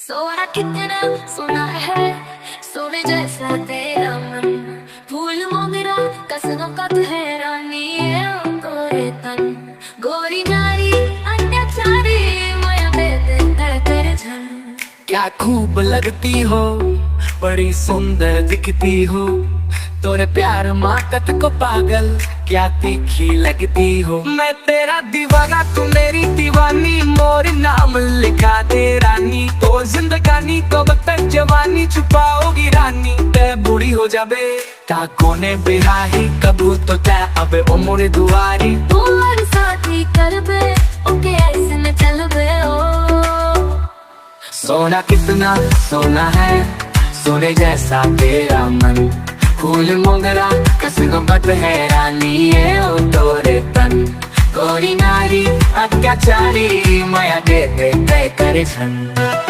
सोना कितना सोना है, सोने जैसा तेरा मन। फूल मोगरा कसनों का तू है रानी है ओ तोरे तन। गोरी नारी अत्याचारी माया दे देता है तेरे झन। क्या खूब लगती हो, बड़ी सुंदर दिखती हो, तोरे प्यार माकत को पागल क्या तीखी लगती हो। मैं तेरा दीवाना तू मेरी दीवानी, मोर नाम लिखा दे रानी। तो जिंदगानी को तक जवानी छुपाओगी रानी। ते बूढ़ी हो जाबे ताको ने बिहाही कबू तो ते अबे उम्र दुआरी। तुम्हारे साथी कर बे ओके ऐसे में चल बे ओ। सोना कितना सोना है, सोने जैसा तेरा मन। फूल मोगरा कसनों का तू है रानी है ओ तोरे तन। गोरी नारी अत्याचारी माया दे दे करे छन।